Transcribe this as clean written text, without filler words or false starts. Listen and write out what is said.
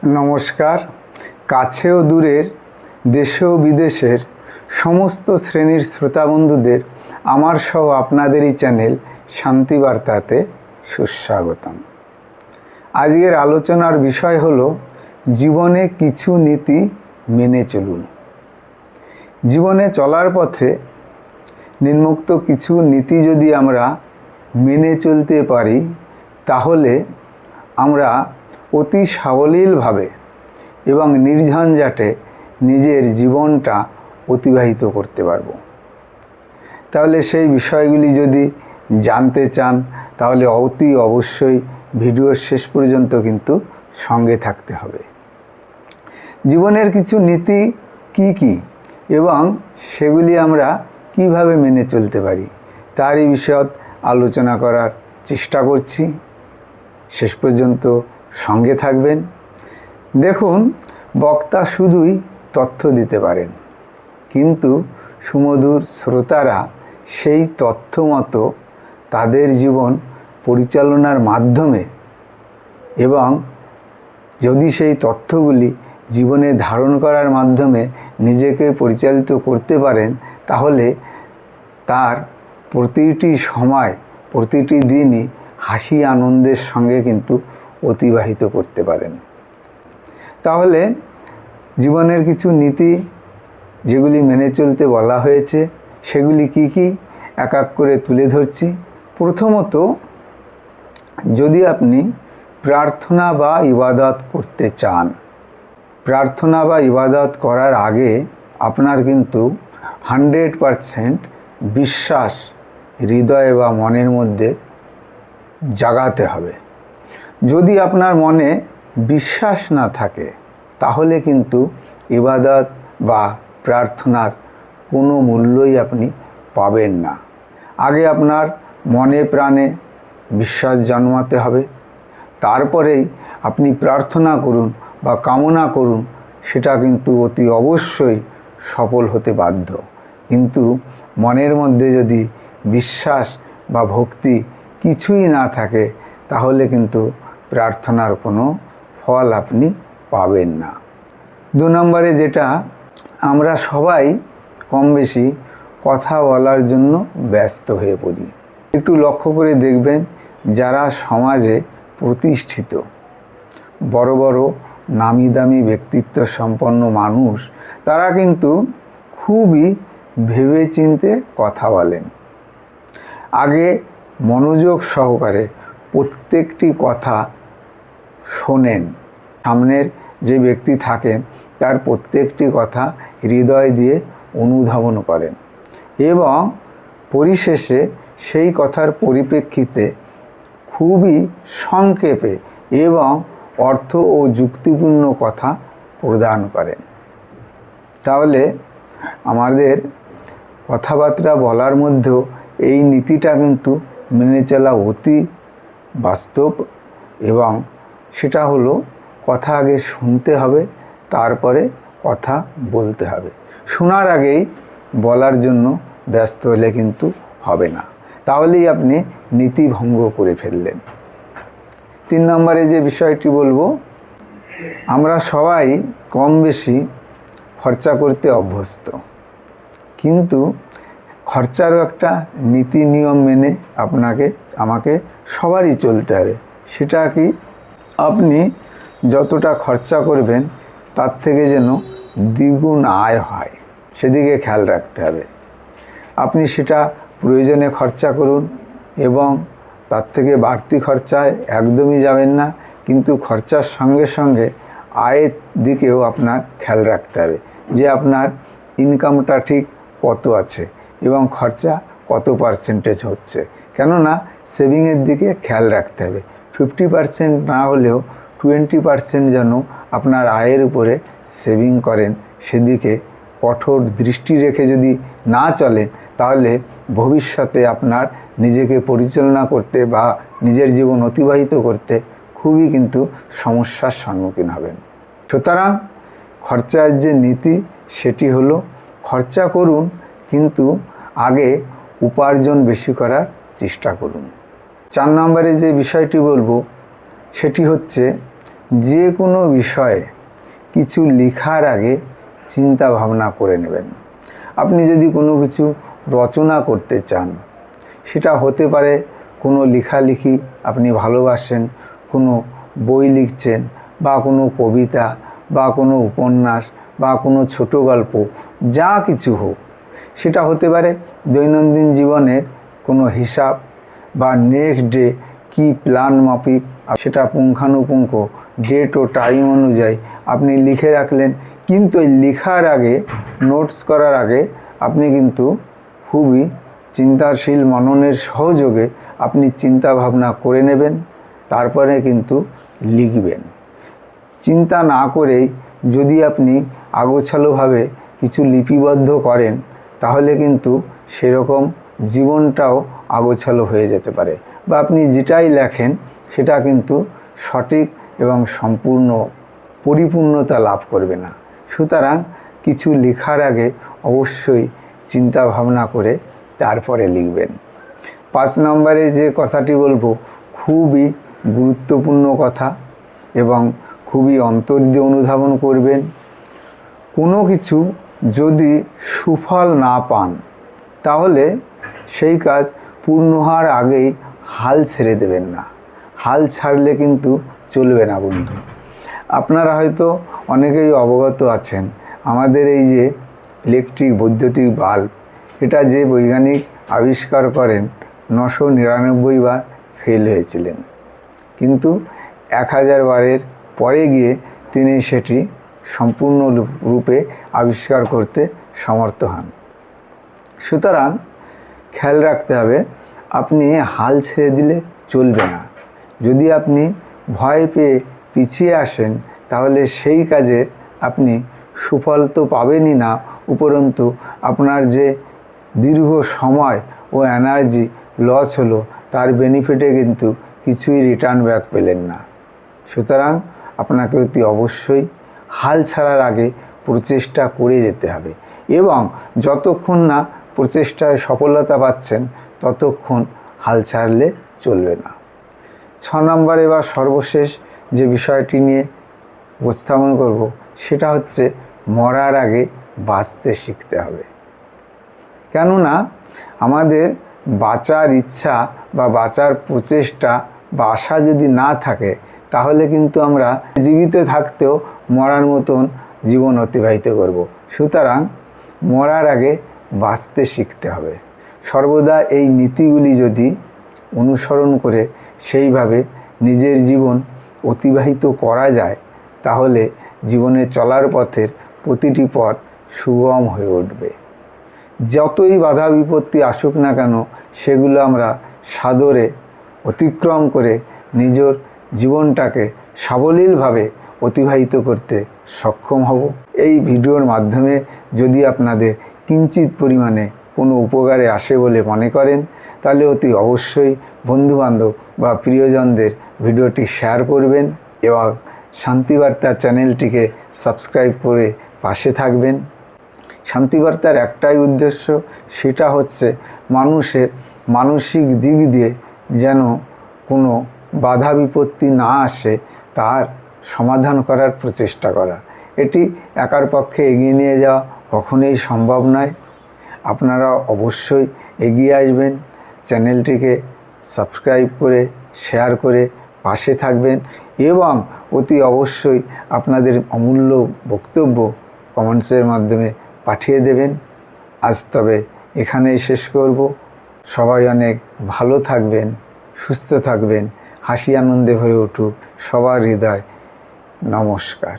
নমস্কার। কাছে ও দূরের, দেশে ও বিদেশের সমস্ত শ্রেণীর শ্রোতা বন্ধুদের আমার সহ আপনাদেরই চ্যানেল শান্তিবার্তাতে সুস্বাগতম। আজকের আলোচনার বিষয় হলো জীবনে কিছু নীতি মেনে চলুন। জীবনে চলার পথে নিম্নোক্ত কিছু নীতি যদি আমরা মেনে চলতে পারি তাহলে আমরা অতি সাবলীলভাবে এবং নির্ঝঞ্ঝাটে নিজের জীবনটা অতিবাহিত করতে পারব। তাহলে সেই বিষয়গুলি যদি জানতে চান তাহলে অতি অবশ্যই ভিডিওর শেষ পর্যন্ত কিন্তু সঙ্গে থাকতে হবে। জীবনের কিছু নীতি কি কি এবং সেগুলি আমরা কিভাবে মেনে চলতে পারি তারই বিষয়ে আলোচনা করার চেষ্টা করছি। শেষ পর্যন্ত সঙ্গে থাকবেন। দেখুন, বক্তা শুধুই তথ্য দিতে পারেন, কিন্তু সুমধুর শ্রোতারা সেই তথ্য মতো তাদের জীবন পরিচালনার মাধ্যমে এবং যদি সেই তথ্যগুলি জীবনে ধারণ করার মাধ্যমে নিজেকে পরিচালিত করতে পারেন তাহলে তার প্রতিটি সময় প্রতিটি দিনই হাসি আনন্দের সঙ্গে কিন্তু অতিবাহিত করতে পারেন। তাহলে জীবনের কিছু নীতি যেগুলি মেনে চলতে বলা হয়েছে সেগুলি কি কি এক এক করে তুলে ধরছি। প্রথমত, যদি আপনি প্রার্থনা বা ইবাদত করতে চান, প্রার্থনা বা ইবাদত করার আগে আপনার কিন্তু 100% বিশ্বাস হৃদয় বা মনের মধ্যে জাগাতে হবে। যদি আপনার মনে বিশ্বাস না থাকে তাহলে কিন্তু ইবাদত বা প্রার্থনার কোনো মূল্যই আপনি পাবেন না। আগে আপনার মনে প্রাণে বিশ্বাস জন্মাতে হবে, তারপরেই আপনি প্রার্থনা করুন বা কামনা করুন, সেটা কিন্তু অতি অবশ্যই সফল হতে বাধ্য। কিন্তু মনের মধ্যে যদি বিশ্বাস বা ভক্তি কিছুই না থাকে তাহলে কিন্তু প্রার্থনার কোনো ফল আপনি পাবেন না। 2 নম্বরে, যেটা আমরা সবাই কম বেশি কথা বলার জন্য ব্যস্ত হয়ে পড়ি। একটু লক্ষ্য করে দেখবেন, যারা সমাজে প্রতিষ্ঠিত বড় বড় নামি দামি ব্যক্তিত্ব সম্পন্ন মানুষ, তারা কিন্তু খুবই ভেবেচিন্তে কথা বলেন। আগে মনোযোগ সহকারে প্রত্যেকটি কথা শোনেন, সামনের যে ব্যক্তি থাকেন তার প্রত্যেকটি কথা হৃদয় দিয়ে অনুধাবন করেন এবং পরিশেষে সেই কথার পরিপ্রেক্ষিতে খুবই সংক্ষেপে এবং অর্থ ও যুক্তিপূর্ণ কথা প্রদান করেন। তাহলে আমাদের কথাবার্তা বলার মধ্যেও এই নীতিটা কিন্তু মেনে চলা অতি বাস্তব, এবং সেটা হলো কথা আগে শুনতে হবে, তারপরে কথা বলতে হবে। শোনার আগেই বলার জন্য ব্যস্ত হলে কিন্তু হবে না, তাহলেই আপনি নীতি ভঙ্গ করে ফেললেন। 3 নম্বরে যে বিষয়টি বলবো, আমরা সবাই কম বেশি খরচা করতে অভ্যস্ত, কিন্তু খরচারও একটা নীতি নিয়ম মেনে আমাকে সবারই চলতে হবে। সেটা কি, আপনি যতটা খরচা করবেন তার থেকে যেন দ্বিগুণ আয় হয় সেদিকে খেয়াল রাখতে হবে। আপনি সেটা প্রয়োজনে খরচা করুন এবং তার থেকে বাড়তি খরচায় একদমই যাবেন না, কিন্তু খরচার সঙ্গে সঙ্গে আয়ের দিকেও আপনার খেয়াল রাখতে হবে যে আপনার ইনকামটা ঠিক কত আছে এবং খরচা কত পার্সেন্টেজ হচ্ছে। কেননা সেভিংয়ের দিকে খেয়াল রাখতে হবে। 50% না হলেও 20% যেন আপনার আয়ের উপরে সেভিং করেন, সেদিকে কঠোর দৃষ্টি রেখে যদি না চলেন তাহলে ভবিষ্যতে আপনার নিজেকে পরিচালনা করতে বা নিজের জীবন অতিবাহিত করতে খুবই কিন্তু সমস্যার সম্মুখীন হবেন। সুতরাং খরচার যে নীতি সেটি হলো, খরচা করুন কিন্তু আগে উপার্জন বেশি করার চেষ্টা করুন। 4 নম্বরে যে বিষয়টি বলবো সেটি হচ্ছে, যে কোনো বিষয়ে কিছু লেখার আগে চিন্তা ভাবনা করে নেবেন। আপনি যদি কোনো কিছু রচনা করতে চান, সেটা হতে পারে কোনো লেখালেখি আপনি ভালোবাসেন, কোনো বই লিখছেন, বা কোনো কবিতা, বা কোনো উপন্যাস, বা কোনো ছোট গল্প, যা কিছু হোক। সেটা হতে পারে দৈনন্দিন জীবনের কোনো হিসাব, বা নেক্সট ডে কী প্ল্যান মাফিক সেটা পুঙ্খানুপুঙ্খ ডেট ও টাইম অনুযায়ী আপনি লিখে রাখলেন। কিন্তু এই লেখার আগে, নোটস করার আগে আপনি কিন্তু খুবই চিন্তাশীল মননের সহযোগে আপনি চিন্তা ভাবনা করে নেবেন, তারপরে কিন্তু লিখবেন। চিন্তা না করেই যদি আপনি আগোছালোভাবে কিছু লিপিবদ্ধ করেন, তাহলে কিন্তু সেরকম জীবনটাও আগোছালো হয়ে যেতে পারে, বা আপনি যেটাই লেখেন সেটা কিন্তু সঠিক এবং সম্পূর্ণ পরিপূর্ণতা লাভ করবে না। সুতরাং কিছু লেখার আগে অবশ্যই চিন্তা ভাবনা করে তারপরে লিখবেন। 5 নম্বরে যে কথাটি বলবো, খুবই গুরুত্বপূর্ণ কথা এবং খুবই অন্তর দিয়ে অনুধাবন করবেন। কোনো কিছু যদি সুফল না পান, তাহলে সেই কাজ পূর্ণ হওয়ার আগেই হাল ছেড়ে দেবেন না। হাল ছাড়লে কিন্তু চলবে না বন্ধু। আপনারা হয়তো অনেকেই অবগত আছেন, আমাদের এই যে ইলেকট্রিক বৈদ্যুতিক বাল্ব, এটা যে বৈজ্ঞানিক আবিষ্কার করেন 999 বার ফেল হয়েছিলেন, কিন্তু 1000 বারের পরে গিয়ে তিনি সেটি সম্পূর্ণ রূপে আবিষ্কার করতে সমর্থ হন। সুতরাং খেয়াল রাখতে হবে, আপনি হাল ছেড়ে দিলে চলবে না। যদি আপনি ভয় পেয়ে পিছিয়ে আসেন, তাহলে সেই কাজে আপনি সুফল তো পাবেনই না, উপরন্তু আপনার যে দীর্ঘ সময় ও এনার্জি লস হলো, তার বেনিফিটে কিন্তু কিছুই রিটার্ন ব্যাক পেলেন না। সুতরাং আপনাকে অতি অবশ্যই হাল ছাড়ার আগে প্রচেষ্টা করে যেতে হবে, এবং যতক্ষণ না প্রচেষ্টায় সফলতা পাচ্ছেন ততক্ষণ হাল ছাড়লে চলবে না। 6 নম্বরে বা সর্বশেষ যে বিষয়টি নিয়ে উপস্থাপন করব, সেটা হচ্ছে মরার আগে বাঁচতে শিখতে হবে। কেননা আমাদের বাঁচার ইচ্ছা বা বাঁচার প্রচেষ্টা বা আশা যদি না থাকে, তাহলে কিন্তু আমরা জীবিত থাকতেও মরার মতন জীবন অতিবাহিত করব। সুতরাং মরার আগে বাঁচতে শিখতে হবে। সর্বদা এই নীতিগুলি যদি অনুসরণ করে সেইভাবে নিজের জীবন অতিবাহিত করা যায়, তাহলে জীবনে চলার পথের প্রতিটি পথ সুগম হয়ে উঠবে। যতই বাধা বিপত্তি আসুক না কেন, সেগুলো আমরা সাদরে অতিক্রম করে নিজের জীবনটাকে সাবলীলভাবে অতিবাহিত করতে সক্ষম হব। এই ভিডিওর মাধ্যমে যদি আপনাদের কিঞ্চিত পরিমাণে কোনো উপকারে আসে বলে মনে করেন, তাহলে অতি অবশ্যই বন্ধুবান্ধব বা প্রিয়জনদের ভিডিওটি শেয়ার করবেন, এবং শান্তিবার্তা চ্যানেলটিকে সাবস্ক্রাইব করে পাশে থাকবেন। শান্তিবার্তার একটাই উদ্দেশ্য, সেটা হচ্ছে মানুষের মানসিক দিক দিয়ে যেন কোনো বাধা বিপত্তি না আসে, তার সমাধান করার প্রচেষ্টা করা। এটি একার পক্ষে এগিয়ে নিয়ে যাওয়া কখনোই সম্ভব নয়। আপনারা অবশ্যই এগিয়ে আসবেন, চ্যানেলটিকে সাবস্ক্রাইব করে শেয়ার করে পাশে থাকবেন, এবং অতি অবশ্যই আপনাদের অমূল্য বক্তব্য কমেন্টসের মাধ্যমে পাঠিয়ে দেবেন। আজ তবে এখানেই শেষ করব। সবাই অনেক ভালো থাকবেন, সুস্থ থাকবেন, হাসি আনন্দে ভরে উঠুক সবার হৃদয়। নমস্কার।